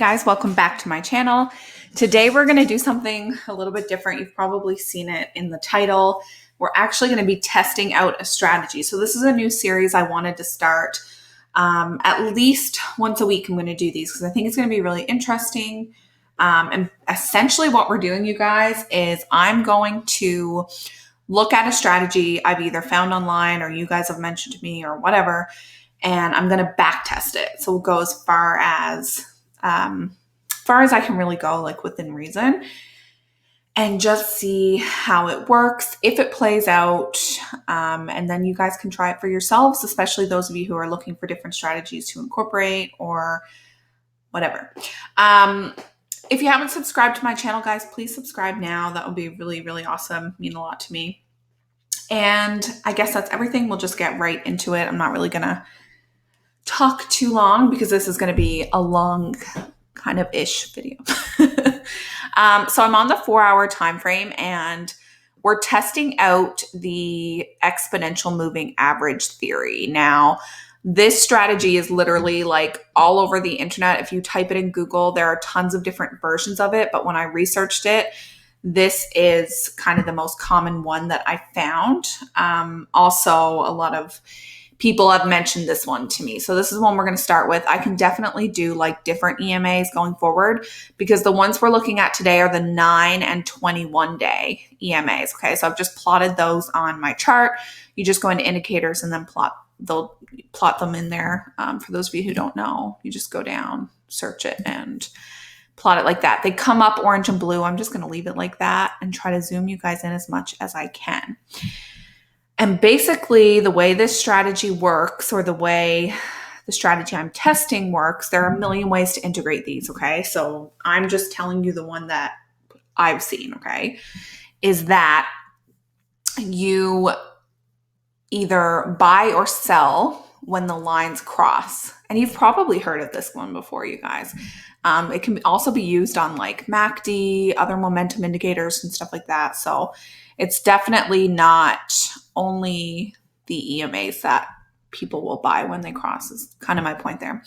Guys, welcome back to my channel. Today we're going to do something a little bit different. You've probably seen it in the title. We're actually going to be testing out a strategy. So this is a new series I wanted to start. At least once a week I'm going to do these because I think it's going to be really interesting. And essentially what we're doing, you guys, is I'm going to look at a strategy I've either found online or you guys have mentioned to me or whatever, and I'm going to back test it. So we'll go as far as I can really go, like within reason, and just see how it works, if it plays out, and then you guys can try it for yourselves, especially those of you who are looking for different strategies to incorporate or whatever. If you haven't subscribed to my channel, guys, please subscribe now. That would be really, really awesome. Mean a lot to me. And I guess that's everything. We'll just get right into it. I'm not really going to talk too long because this is going to be a long kind of ish video. So I'm on the 4-hour time frame and we're testing out the exponential moving average theory. Now, this strategy is literally like all over the internet. If you type it in Google, there are tons of different versions of it. But when I researched it, this is kind of the most common one that I found. Also, a lot of people have mentioned this one to me. So this is one we're going to start with. I can definitely do like different EMAs going forward because the ones we're looking at today are the 9 and 21 day EMAs. Okay. So I've just plotted those on my chart. You just go into indicators and then they'll plot them in there. For those of you who don't know, you just go down, search it and plot it like that. They come up orange and blue. I'm just going to leave it like that and try to zoom you guys in as much as I can. And basically the way this strategy works, or the way the strategy I'm testing works, there are a million ways to integrate these, okay? So I'm just telling you the one that I've seen, okay? Is that you either buy or sell when the lines cross. And you've probably heard of this one before, you guys. It can also be used on like MACD, other momentum indicators and stuff like that. So it's definitely not only the EMAs that people will buy when they cross, is kind of my point there.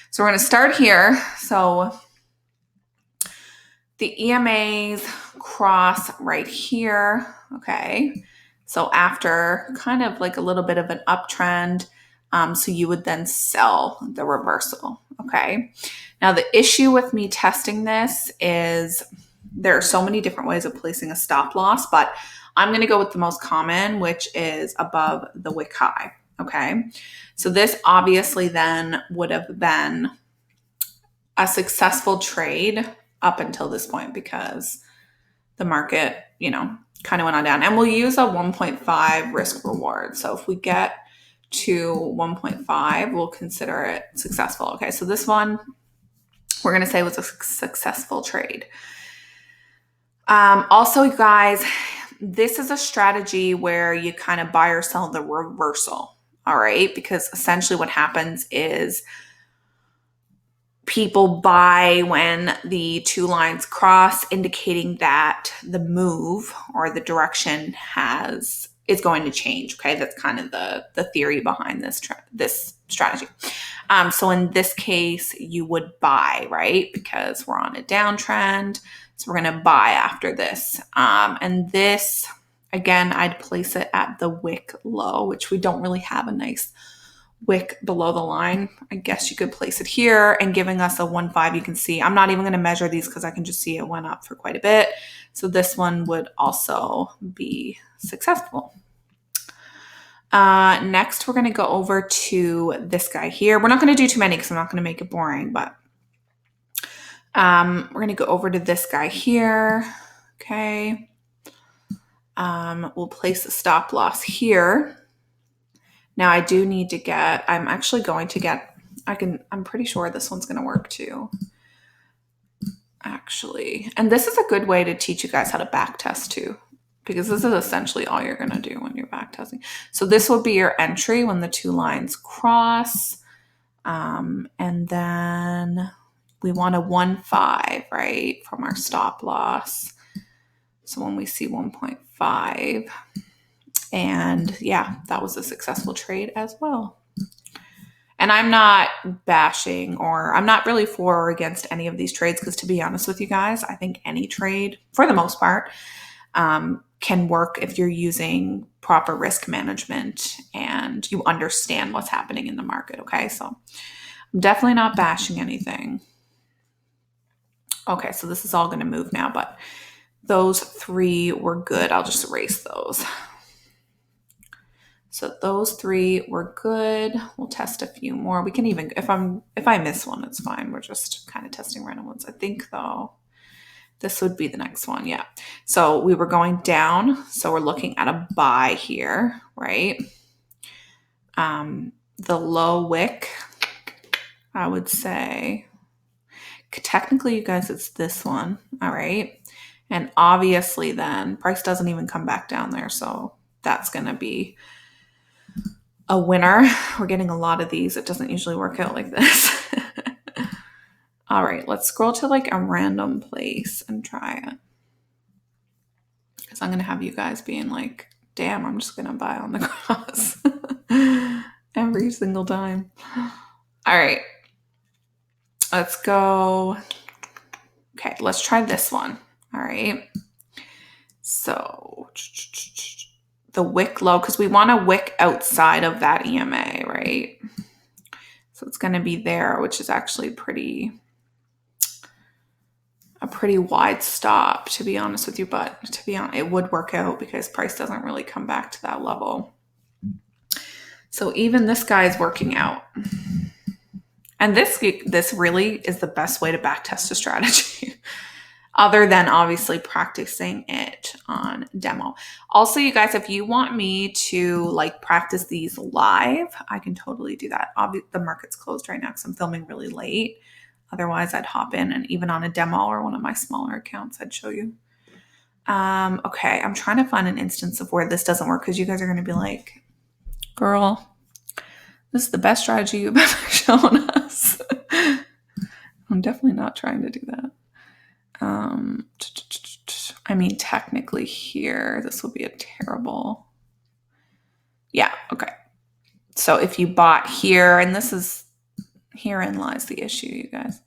So we're going to start here. So the EMAs cross right here. Okay. So after kind of like a little bit of an uptrend, so you would then sell the reversal. Okay. Now the issue with me testing this is there are so many different ways of placing a stop loss, but I'm going to go with the most common, which is above the wick high. Okay. So this obviously then would have been a successful trade up until this point because the market, kind of went on down, and we'll use a 1.5 risk reward. So if we get to 1.5, we'll consider it successful. Okay. So this one we're going to say was a successful trade. Also, you guys, this is a strategy where you kind of buy or sell the reversal. All right. Because essentially what happens is people buy when the two lines cross, indicating that the move or the direction is going to change. Okay. That's kind of the theory behind this strategy. So in this case, you would buy, right? Because we're on a downtrend. So we're going to buy after this. And this, again, I'd place it at the wick low, which we don't really have a nice wick below the line. I guess you could place it here, and giving us a 1.5, you can see, I'm not even going to measure these because I can just see it went up for quite a bit. So this one would also be successful. Next, we're going to go over to this guy here. We're not going to do too many because I'm not going to make it boring, but we're going to go over to this guy here. Okay. We'll place a stop loss here. Now I do need to I'm pretty sure this one's going to work too. Actually, and this is a good way to teach you guys how to back test too, because this is essentially all you're going to do when you're back testing. So this will be your entry when the two lines cross. And then we want a 1.5, right, from our stop loss. So when we see 1.5, and yeah, that was a successful trade as well. And I'm not bashing or I'm not really for or against any of these trades because to be honest with you guys, I think any trade, for the most part, can work if you're using proper risk management and you understand what's happening in the market. Okay, so I'm definitely not bashing anything. Okay, so this is all going to move now, but those 3 were good. I'll just erase those. So those 3 were good. We'll test a few more. We can even, if I miss one, it's fine. We're just kind of testing random ones. I think though, this would be the next one. Yeah. So we were going down. So we're looking at a buy here, right? The low wick, I would say, technically, you guys, it's this one. All right. And obviously then price doesn't even come back down there. So that's going to be a winner. We're getting a lot of these. It doesn't usually work out like this. All right, let's scroll to like a random place and try it. Because I'm going to have you guys being like, damn, I'm just going to buy on the cross every single time. All right, let's go. Okay, let's try this one. All right. So the wick low, because we want a wick outside of that EMA, right? So it's going to be there, which is actually a pretty wide stop, to be honest with you. But to be honest, it would work out because price doesn't really come back to that level. So even this guy is working out. And this really is the best way to backtest a strategy. Other than obviously practicing it on demo. Also, you guys, if you want me to like practice these live, I can totally do that. Obviously, the market's closed right now because I'm filming really late. Otherwise, I'd hop in and even on a demo or one of my smaller accounts, I'd show you. Okay, I'm trying to find an instance of where this doesn't work because you guys are going to be like, girl, this is the best strategy you've ever shown us. I'm definitely not trying to do that. I mean, technically here, this will be a terrible. Yeah, okay. So if you bought here, and herein lies the issue, you guys.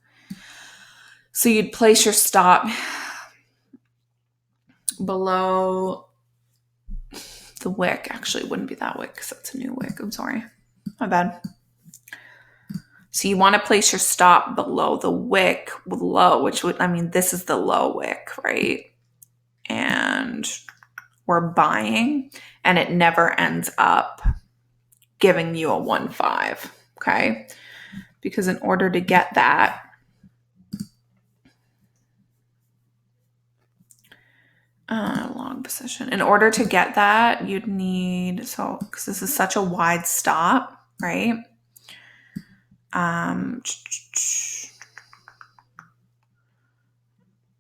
So you'd place your stop below the wick. Actually, it wouldn't be that wick because that's a new wick. I'm sorry. My bad. So you want to place your stop below the wick low, which would, I mean, this is the low wick, right? And we're buying and it never ends up giving you a 1.5, okay? Because in order to get that, long position, in order to get that, you'd need, so, because this is such a wide stop, right?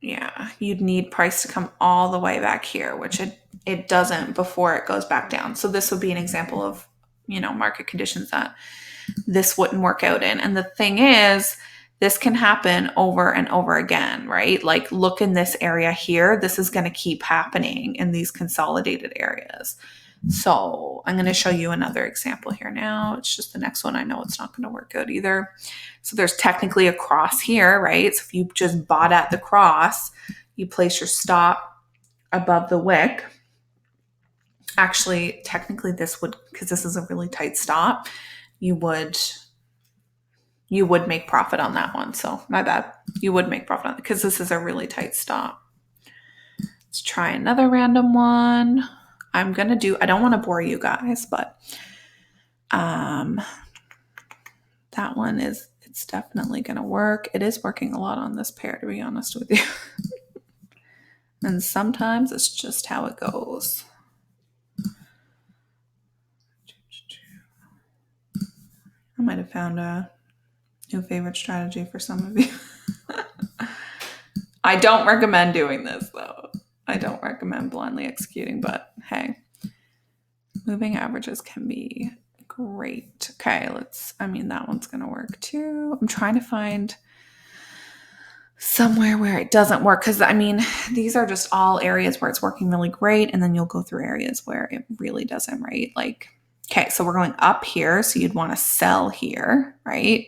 Yeah, you'd need price to come all the way back here, which it doesn't before it goes back down. So this would be an example of, market conditions that this wouldn't work out in. And the thing is, this can happen over and over again, right? Like look in this area here. This is going to keep happening in these consolidated areas. So I'm going to show you another example here now. It's just the next one. I know it's not going to work out either. So there's technically a cross here, right? So if you just bought at the cross, you place your stop above the wick. Actually, technically this would, because this is a really tight stop, you would make profit on that one. So my bad. You would make profit on it because this is a really tight stop. Let's try another random one. I don't want to bore you guys, but that one it's definitely going to work. It is working a lot on this pair, to be honest with you. And sometimes it's just how it goes. I might have found a new favorite strategy for some of you. I don't recommend doing this, though. I don't recommend blindly executing, but hey, moving averages can be great. Okay, that one's going to work too. I'm trying to find somewhere where it doesn't work because, these are just all areas where it's working really great, and then you'll go through areas where it really doesn't, right? Like, Okay, so we're going up here. So you'd want to sell here, right?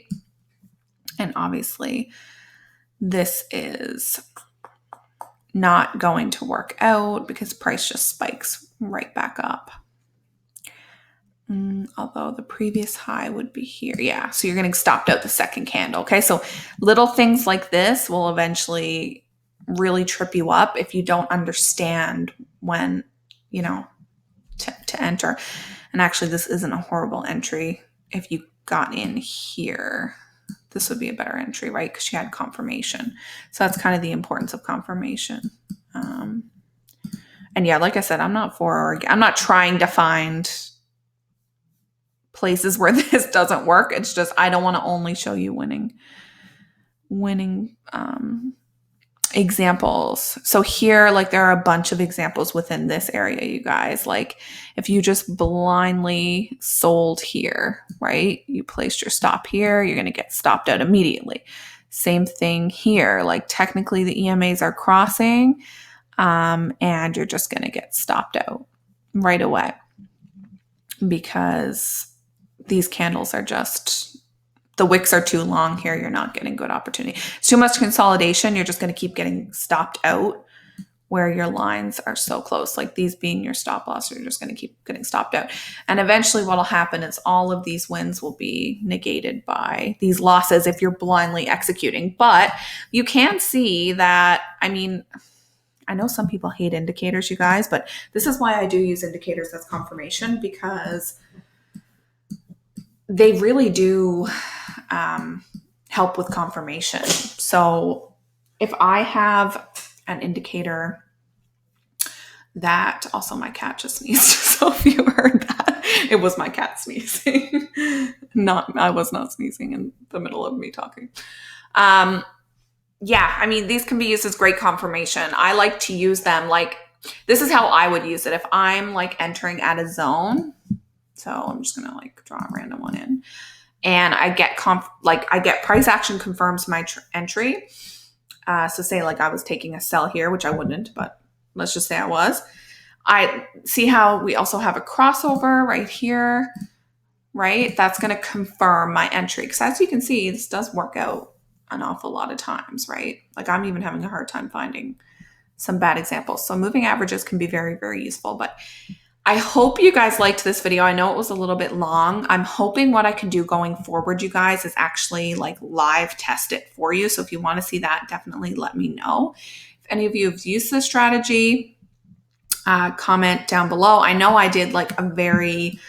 And obviously this is not going to work out because price just spikes right back up. Although the previous high would be here. Yeah, so you're getting stopped out the second candle. Okay, so little things like this will eventually really trip you up if you don't understand when, you know, to enter. And actually, this isn't a horrible entry. If you got in here, this would be a better entry, right? Because you had confirmation. So that's kind of the importance of confirmation. And yeah, like I said, I'm not trying to find places where this doesn't work. It's just I don't want to only show you winning examples. So here, like there are a bunch of examples within this area, you guys. Like if you just blindly sold here, right? You placed your stop here, you're going to get stopped out immediately. Same thing here. Like technically the EMAs are crossing, and you're just going to get stopped out right away because these candles are just, the wicks are too long here. You're not getting good opportunity. It's too much consolidation. You're just going to keep getting stopped out where your lines are so close, like these being your stop loss. You're just going to keep getting stopped out. And eventually what will happen is all of these wins will be negated by these losses if you're blindly executing. But you can see that, I mean, I know some people hate indicators, you guys, but this is why I do use indicators as confirmation, because they really do help with confirmation. So if I have an indicator that, also my cat just sneezed, so if you heard that, it was my cat sneezing. I was not sneezing in the middle of me talking. Yeah, I mean, these can be used as great confirmation. I like to use them like, this is how I would use it. If I'm like entering at a zone, so I'm just going to like draw a random one in, and I get I get price action confirms my entry. So say like I was taking a sell here, which I wouldn't, but let's just say I was. I see how we also have a crossover right here, right? That's going to confirm my entry. Because as you can see, this does work out an awful lot of times, right? Like I'm even having a hard time finding some bad examples. So moving averages can be very, very useful. But I hope you guys liked this video. I know it was a little bit long. I'm hoping what I can do going forward, you guys, is actually like live test it for you. So if you want to see that, definitely let me know. If any of you have used this strategy, comment down below. I know I did like a very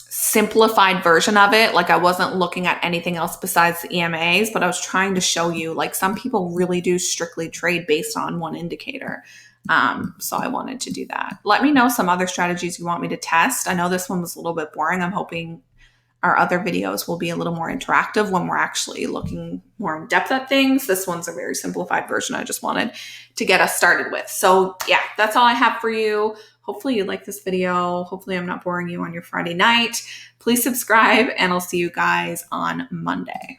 simplified version of it. Like I wasn't looking at anything else besides the EMAs, but I was trying to show you like some people really do strictly trade based on one indicator. So I wanted to do that. Let me know some other strategies you want me to test. I know this one was a little bit boring. I'm hoping our other videos will be a little more interactive when we're actually looking more in depth at things. This one's a very simplified version I just wanted to get us started with. So yeah, that's all I have for you. Hopefully you like this video. Hopefully I'm not boring you on your Friday night. Please subscribe and I'll see you guys on Monday.